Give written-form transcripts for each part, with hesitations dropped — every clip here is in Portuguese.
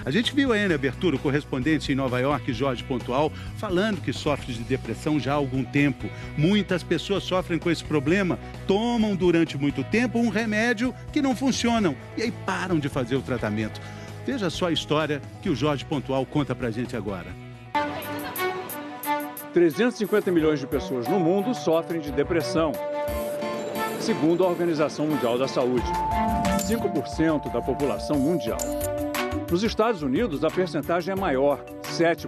A gente viu aí na abertura o correspondente em Nova York, Jorge Pontual, falando que sofre de depressão já há algum tempo. Muitas pessoas sofrem com esse problema, tomam durante muito tempo um remédio que não funcionam e aí param de fazer o tratamento. Veja só a história que o Jorge Pontual conta pra gente agora. 350 milhões de pessoas no mundo sofrem de depressão, segundo a Organização Mundial da Saúde. 5% da população mundial. Nos Estados Unidos, a percentagem é maior, 7%.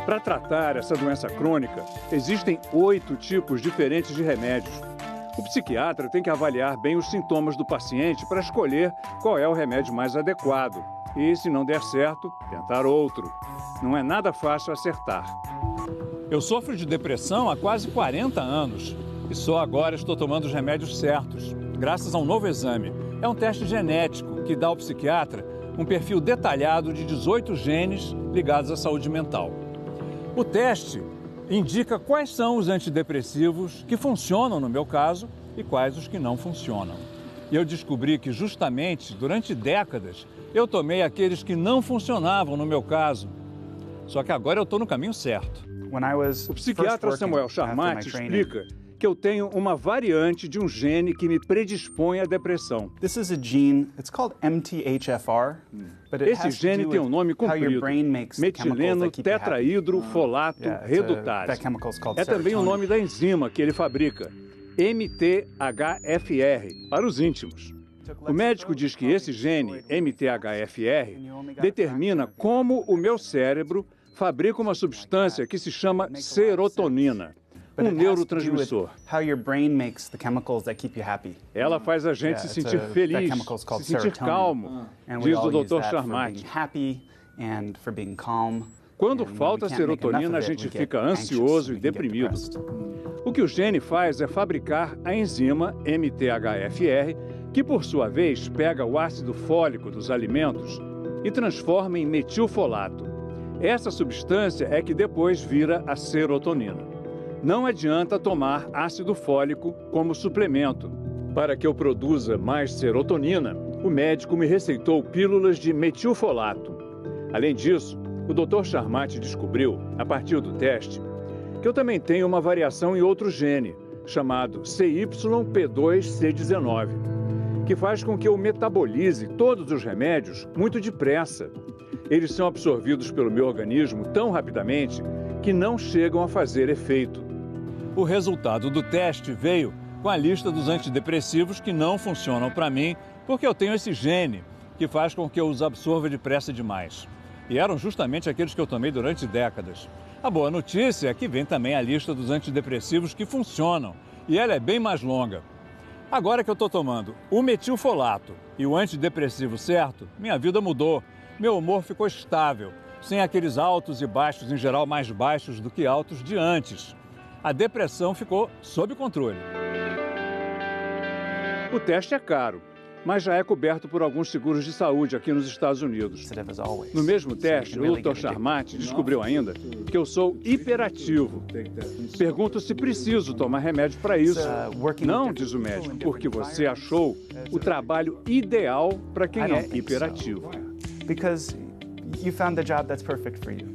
Para tratar essa doença crônica, existem 8 tipos diferentes de remédios. O psiquiatra tem que avaliar bem os sintomas do paciente para escolher qual é o remédio mais adequado. E, se não der certo, tentar outro. Não é nada fácil acertar. Eu sofro de depressão há quase 40 anos e só agora estou tomando os remédios certos, graças a um novo exame. É um teste genético que dá ao psiquiatra um perfil detalhado de 18 genes ligados à saúde mental. O teste indica quais são os antidepressivos que funcionam no meu caso e quais os que não funcionam. E eu descobri que justamente durante décadas eu tomei aqueles que não funcionavam no meu caso. Só que agora eu estou no caminho certo. O psiquiatra Samuel Charmat explica que eu tenho uma variante de um gene que me predispõe à depressão. Esse gene tem um nome comprido, metileno tetraidrofolato redutarase. É também o nome da enzima que ele fabrica, MTHFR, para os íntimos. O médico diz que esse gene, MTHFR, determina como o meu cérebro fabrica uma substância que se chama serotonina, um neurotransmissor. Ela faz a gente se sentir feliz, se sentir calmo, diz o Dr. Charmat. Quando falta serotonina, a gente fica ansioso e deprimido. O que o gene faz é fabricar a enzima MTHFR, que por sua vez pega o ácido fólico dos alimentos e transforma em metilfolato. Essa substância é que depois vira a serotonina. Não adianta tomar ácido fólico como suplemento. Para que eu produza mais serotonina, o médico me receitou pílulas de metilfolato. Além disso, o Dr. Charmat descobriu, a partir do teste, que eu também tenho uma variação em outro gene, chamado CYP2C19, que faz com que eu metabolize todos os remédios muito depressa. Eles são absorvidos pelo meu organismo tão rapidamente que não chegam a fazer efeito. O resultado do teste veio com a lista dos antidepressivos que não funcionam para mim, porque eu tenho esse gene que faz com que eu os absorva depressa demais. E eram justamente aqueles que eu tomei durante décadas. A boa notícia é que vem também a lista dos antidepressivos que funcionam, e ela é bem mais longa. Agora que eu estou tomando o metilfolato e o antidepressivo certo, minha vida mudou. Meu humor ficou estável, sem aqueles altos e baixos, em geral mais baixos do que altos de antes. A depressão ficou sob controle. O teste é caro, mas já é coberto por alguns seguros de saúde aqui nos Estados Unidos. No mesmo teste, o Dr. Charmat descobriu ainda que eu sou hiperativo. Pergunto se preciso tomar remédio para isso. Não, diz o médico, porque você achou o trabalho ideal para quem é hiperativo. Because you found the job that's perfect for you.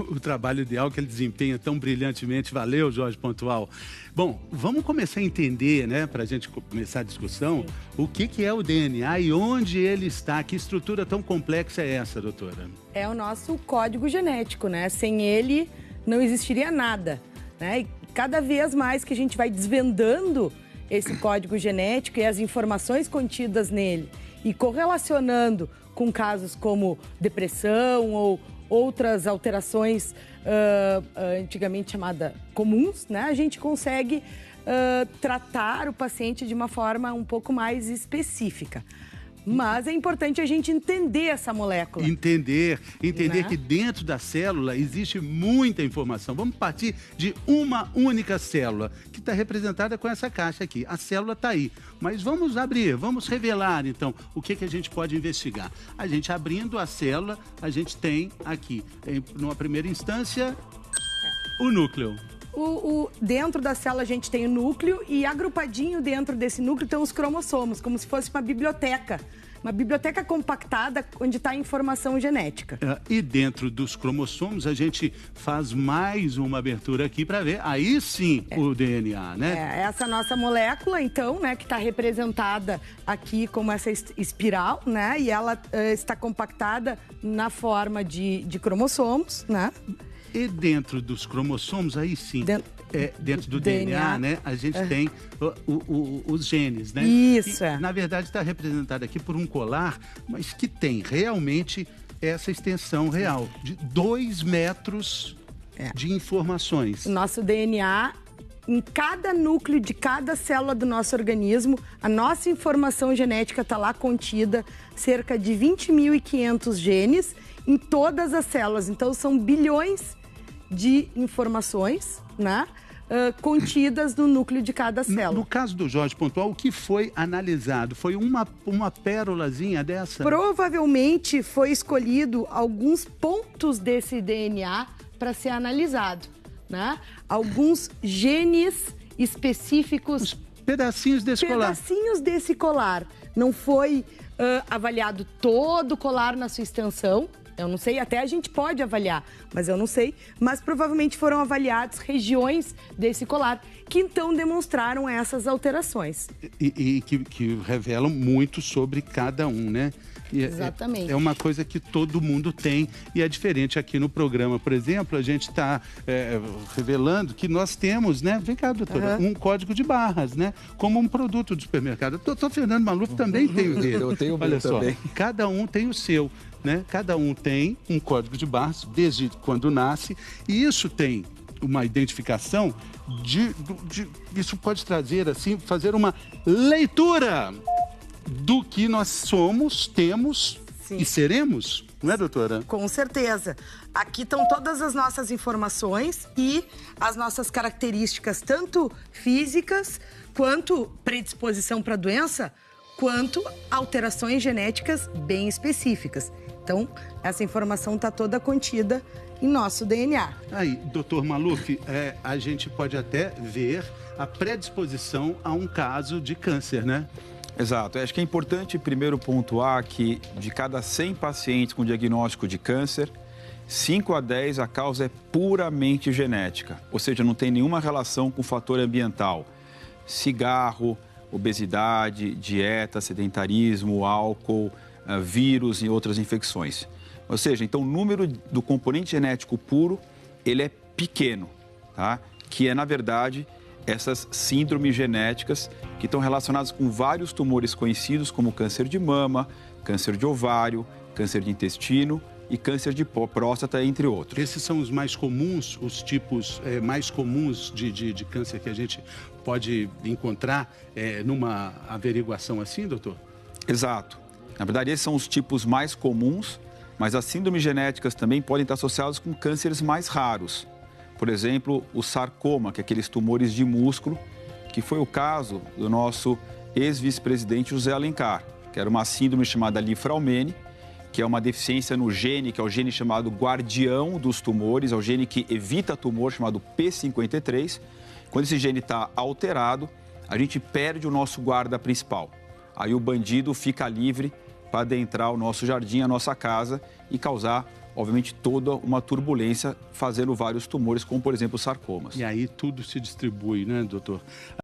O trabalho ideal que ele desempenha tão brilhantemente. Valeu, Jorge Pontual. Bom, vamos começar a entender, né, para a gente começar a discussão, o que é o DNA e onde ele está. Que estrutura tão complexa é essa, doutora? É o nosso código genético, né? Sem ele, não existiria nada, né? E cada vez mais que a gente vai desvendando esse código genético e as informações contidas nele e correlacionando com casos como depressão ou outras alterações antigamente chamadas comuns, né? A gente consegue tratar o paciente de uma forma um pouco mais específica. Mas é importante a gente entender essa molécula. Entender Né? que dentro da célula existe muita informação. Vamos partir de uma única célula, que está representada com essa caixa aqui. A célula está aí. Mas vamos abrir, vamos revelar, então, o que a gente pode investigar. A gente abrindo a célula, a gente tem aqui, numa primeira instância, o núcleo. Dentro da célula a gente tem o núcleo e agrupadinho dentro desse núcleo tem os cromossomos, como se fosse uma biblioteca, uma biblioteca compactada onde está a informação genética. E dentro dos cromossomos, a gente faz mais uma abertura aqui para ver, aí sim, o DNA, né? Essa nossa molécula, então, né, que está representada aqui como essa espiral, né? E ela está compactada na forma de cromossomos, né? E dentro dos cromossomos, aí sim, dentro do DNA, né? A gente tem os genes, né? Isso, Na verdade, está representado aqui por um colar, mas que tem realmente essa extensão real de 2 metros de informações. Nosso DNA, em cada núcleo de cada célula do nosso organismo, a nossa informação genética está lá contida, cerca de 20.500 genes em todas as células. Então, são bilhões de informações, né, contidas no núcleo de cada célula. No caso do Jorge Pontual, o que foi analisado? Foi uma pérolazinha dessa? Provavelmente foi escolhido alguns pontos desse DNA para ser analisado, né? Alguns genes específicos. Os pedacinhos desse colar. Pedacinhos desse colar. Não foi avaliado todo o colar na sua extensão. Eu não sei, até a gente pode avaliar, mas eu não sei. Mas provavelmente foram avaliadas regiões desse colar que então demonstraram essas alterações. E que revelam muito sobre cada um, né? Exatamente. É uma coisa que todo mundo tem e é diferente aqui no programa. Por exemplo, a gente está revelando que nós temos, né? Vem cá, doutora, um código de barras, né? Como um produto do supermercado. O doutor Fernando Maluf também tem o dele. Eu tenho o meu também. Cada um tem o seu. Né? Cada um tem um código de barras desde quando nasce e isso tem uma identificação isso pode trazer assim, fazer uma leitura do que nós somos, temos e seremos, não é, doutora? Com certeza. Aqui estão todas as nossas informações e as nossas características, tanto físicas quanto predisposição para a doença, quanto alterações genéticas bem específicas. Então, essa informação está toda contida em nosso DNA. Aí, doutor Maluf, a gente pode até ver a predisposição a um caso de câncer, né? Exato. Acho que é importante primeiro pontuar que de cada 100 pacientes com diagnóstico de câncer, 5 a 10 a causa é puramente genética, ou seja, não tem nenhuma relação com o fator ambiental. Cigarro, obesidade, dieta, sedentarismo, álcool, vírus e outras infecções. Ou seja, então o número do componente genético puro, ele é pequeno, tá? Que é, na verdade, essas síndromes genéticas que estão relacionadas com vários tumores conhecidos, como câncer de mama, câncer de ovário, câncer de intestino e câncer de próstata, entre outros. Esses são os mais comuns, os tipos mais comuns de câncer que a gente pode encontrar numa averiguação assim, doutor? Exato. Na verdade, esses são os tipos mais comuns, mas as síndromes genéticas também podem estar associadas com cânceres mais raros. Por exemplo, o sarcoma, que é aqueles tumores de músculo, que foi o caso do nosso ex-vice-presidente José Alencar, que era uma síndrome chamada Li-Fraumeni, que é uma deficiência no gene, que é o gene chamado guardião dos tumores, é o gene que evita tumor, chamado P53. Quando esse gene está alterado, a gente perde o nosso guarda principal. Aí o bandido fica livre para adentrar o nosso jardim, a nossa casa e causar, obviamente, toda uma turbulência, fazendo vários tumores, como, por exemplo, sarcomas. E aí tudo se distribui, né, doutor?